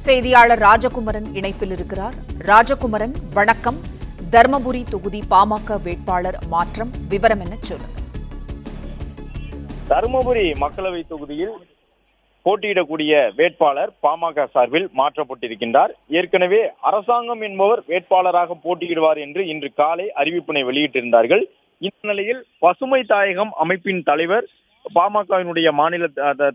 செய்தியாளர் ராஜகுமரன் இணைப்பில் இருக்கிறார். ராஜகுமரன், வணக்கம். தர்மபுரி தொகுதி பாமக வேட்பாளர் மாற்றம் விவரம் என்ன சொல்லுங்க? தருமபுரி மக்களவை தொகுதியில் போட்டியிடக்கூடிய வேட்பாளர் பாமக சார்பில் மாற்றப்பட்டிருக்கின்றார். ஏற்கனவே அரசாங்கம் என்பவர் வேட்பாளராக போட்டியிடுவார் என்று இன்று காலை அறிவிப்பினை வெளியிட்டிருந்தார்கள். இந்த நிலையில் பசுமை தாயகம் அமைப்பின் தலைவர், பாமகவினுடைய மாநில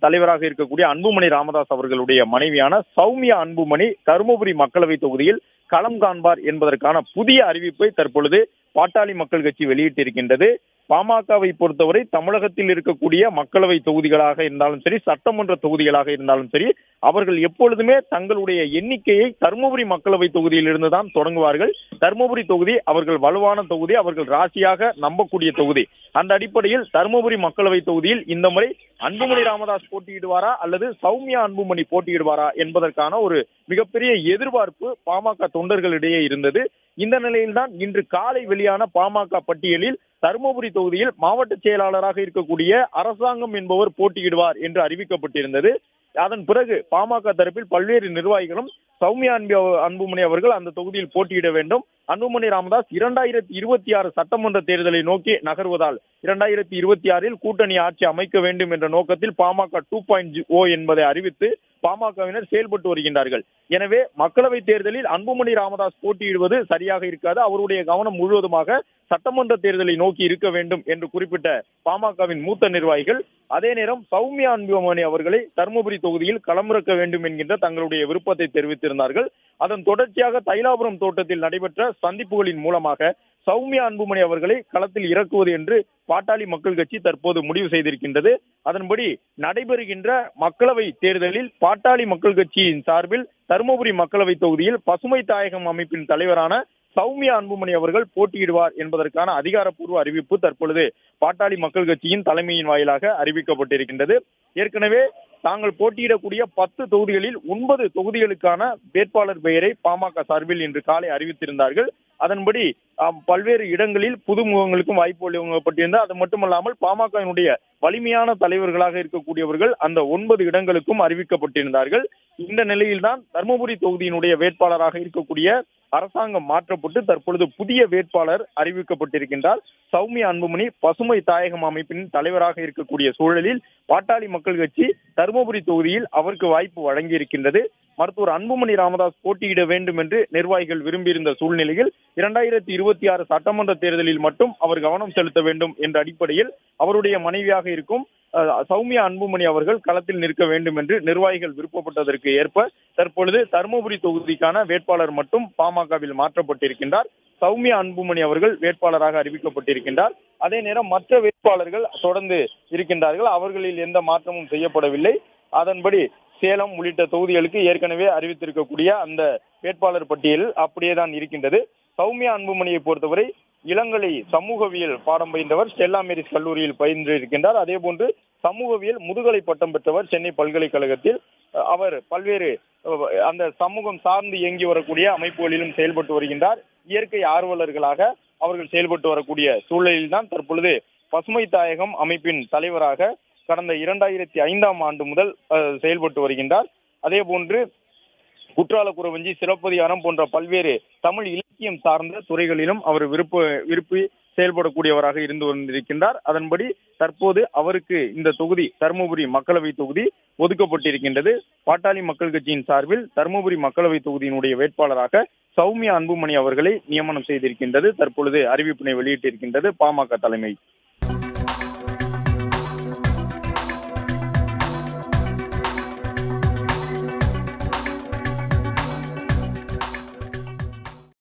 தலைவராக இருக்கக்கூடிய அன்புமணி ராமதாஸ் அவர்களுடைய மனைவியான சௌமியா அன்புமணி தருமபுரி மக்களவை தொகுதியில் களம் காண்பார் என்பதற்கான புதிய அறிவிப்பை தற்பொழுது பாட்டாளி மக்கள் கட்சி வெளியிட்டிருக்கின்றது. பாமகவை பொறுத்தவரை தமிழகத்தில் இருக்கக்கூடிய மக்களவை தொகுதிகளாக இருந்தாலும் சரி, சட்டமன்ற தொகுதிகளாக இருந்தாலும் சரி, அவர்கள் எப்பொழுதுமே தங்களுடைய எண்ணிக்கையை தருமபுரி மக்களவை தொகுதியில் இருந்துதான் தொடங்குவார்கள். தருமபுரி தொகுதி அவர்கள் வலுவான தொகுதி, அவர்கள் ராசியாக நம்பக்கூடிய தொகுதி. அந்த அடிப்படையில் தருமபுரி மக்களவை தொகுதியில் இந்த முறை அன்புமணி ராமதாஸ் போட்டியிடுவாரா அல்லது சௌமியா அன்புமணி போட்டியிடுவாரா என்பதற்கான ஒரு மிகப்பெரிய எதிர்பார்ப்பு பாமக தொண்டர்களிடையே இருந்தது. இந்த நிலையில்தான் இன்று காலை வெளியான பாமக பட்டியலில் தருமபுரி தொகுதியில் மாவட்ட செயலாளராக இருக்கக்கூடிய அரசாங்கம் என்பவர் போட்டியிடுவார் என்று அறிவிக்கப்பட்டிருந்தது. அதன் பிறகு பாமக தரப்பில் பல்வேறு நிர்வாகிகளும் சௌமியா அன்புமணி அவர்கள் அந்த தொகுதியில் போட்டியிட வேண்டும், அன்புமணி ராமதாஸ் 2026 சட்டமன்ற தேர்தலை நோக்கி நகர்வதால் 2026 கூட்டணி ஆட்சி அமைக்க வேண்டும் என்ற நோக்கத்தில் பாமக 2.0 என்பதை அறிவித்து பாமகவினர் செயல்பட்டு வருகின்றார்கள். எனவே மக்களவை தேர்தலில் அன்புமணி ராமதாஸ் போட்டியிடுவது சரியாக இருக்காது, அவருடைய கவனம் முழுவதுமாக சட்டமன்ற தேர்தலை நோக்கி இருக்க வேண்டும் என்று குறிப்பிட்ட பாமகவின் மூத்த நிர்வாகிகள் அதே நேரம் சௌமியா அன்புமணி அவர்களை தருமபுரி தொகுதியில் களமிறக்க வேண்டும் என்கின்ற தங்களுடைய விருப்பத்தை தெரிவித்திருந்தார்கள். அதன் தொடர்ச்சியாக தைலாபுரம் தோட்டத்தில் நடைபெற்ற சந்திப்புகளின் மூலமாக சௌமியா அன்புமணி அவர்களை களத்தில் இறக்குவது என்று பாட்டாளி மக்கள் கட்சி தற்போது முடிவு செய்திருக்கின்றது. அதன்படி நடைபெறுகின்ற மக்களவை தேர்தலில் பாட்டாளி மக்கள் கட்சியின் சார்பில் தருமபுரி மக்களவை தொகுதியில் பசுமை தாயகம் அமைப்பின் தலைவரான சௌமியா அன்புமணி அவர்கள் போட்டியிடுவார் என்பதற்கான அதிகாரப்பூர்வ அறிவிப்பு தற்பொழுது பாட்டாளி மக்கள் கட்சியின் தலைமையின் வாயிலாக அறிவிக்கப்பட்டிருக்கின்றது. ஏற்கனவே தாங்கள் போட்டியிடக்கூடிய 10 தொகுதிகளில் 9 தொகுதிகளுக்கான வேட்பாளர் பெயரை பாமக சார்பில் இன்று காலை அறிவித்திருந்தார்கள். அதன்படி பல்வேறு இடங்களில் புதுமுகங்களுக்கும் வாய்ப்பு வழங்கப்பட்டிருந்தது. அது மட்டுமல்லாமல் பாமகவினுடைய வலிமையான தலைவர்களாக இருக்கக்கூடியவர்கள் அந்த 9 இடங்களுக்கும் அறிவிக்கப்பட்டிருந்தார்கள். இந்த நிலையில்தான் தருமபுரி தொகுதியினுடைய வேட்பாளராக இருக்கக்கூடிய அரசாங்கம் மாற்றப்பட்டு தற்பொழுது புதிய வேட்பாளர் அறிவிக்கப்பட்டிருக்கின்றார். சௌமியா அன்புமணி பசுமை தாயகம் அமைப்பின் தலைவராக இருக்கக்கூடிய சூழலில் பாட்டாளி மக்கள் கட்சி தருமபுரி தொகுதியில் அவருக்கு வாய்ப்பு வழங்கி இருக்கின்றது. மருத்துவர் அன்புமணி ராமதாஸ் போட்டியிட வேண்டும் என்று நிர்வாகிகள் விரும்பியிருந்த சூழ்நிலையில் 2026 சட்டமன்ற தேர்தலில் மட்டும் அவர் கவனம் செலுத்த வேண்டும் என்ற அடிப்படையில் அவருடைய மனைவியாக இருக்கும் சௌமியா அன்புமணி அவர்கள் களத்தில் நிற்க வேண்டும் என்று நிர்வாகிகள் விருப்பப்பட்டதற்கு ஏற்ப தற்பொழுது தருமபுரி தொகுதிக்கான வேட்பாளர் மட்டும் பாமகவில் மாற்றப்பட்டிருக்கின்றார். சௌமியா அன்புமணி அவர்கள் வேட்பாளராக அறிவிக்கப்பட்டிருக்கின்றார். அதே நேரம் மற்ற வேட்பாளர்கள் தொடர்ந்து இருக்கின்றார்கள், அவர்களில் எந்த மாற்றமும் செய்யப்படவில்லை. அதன்படி சேலம் உள்ளிட்ட தொகுதிகளுக்கு ஏற்கனவே அறிவித்திருக்கக்கூடிய அந்த வேட்பாளர் பட்டியல் அப்படியேதான் இருக்கின்றது. சௌமியா அன்புமணியை பொறுத்தவரை இளங்கலை சமூகவியல் பாடம் பயின்றவர், ஸ்டெல்லா மேரிஸ் கல்லூரியில் பயின்று இருக்கின்றார். அதே போன்று சமூகவியல் முதுகலை பட்டம் பெற்றவர் சென்னை பல்கலைக்கழகத்தில். அவர் பல்வேறு அந்த சமூகம் சார்ந்து இயங்கி வரக்கூடிய அமைப்புகளிலும் செயல்பட்டு வருகின்றார். இயற்கை ஆர்வலர்களாக அவர்கள் செயல்பட்டு வரக்கூடிய சூழலில்தான் தற்பொழுது பசுமை தாயகம் அமைப்பின் தலைவராக கடந்த 2005ஆம் ஆண்டு முதல் செயல்பட்டு வருகின்றார். அதே போன்று குற்றால குறவஞ்சி, சிலப்பதிகாரம் போன்ற பல்வேறு தமிழ் இலக்கியம் சார்ந்த துறைகளிலும் அவர் விருப்பி செயல்படக்கூடியவராக இருந்து வந்திருக்கின்றார். அதன்படி தற்போது அவருக்கு இந்த தொகுதி தருமபுரி மக்களவை தொகுதி ஒதுக்கப்பட்டிருக்கின்றது. பாட்டாளி மக்கள் கட்சியின் சார்பில் தருமபுரி மக்களவை தொகுதியினுடைய வேட்பாளராக சௌமியா அன்புமணி அவர்களை நியமனம் செய்திருக்கின்றது. தற்பொழுது அறிவிப்பினை வெளியிட்டிருக்கின்றது பாமக தலைமை.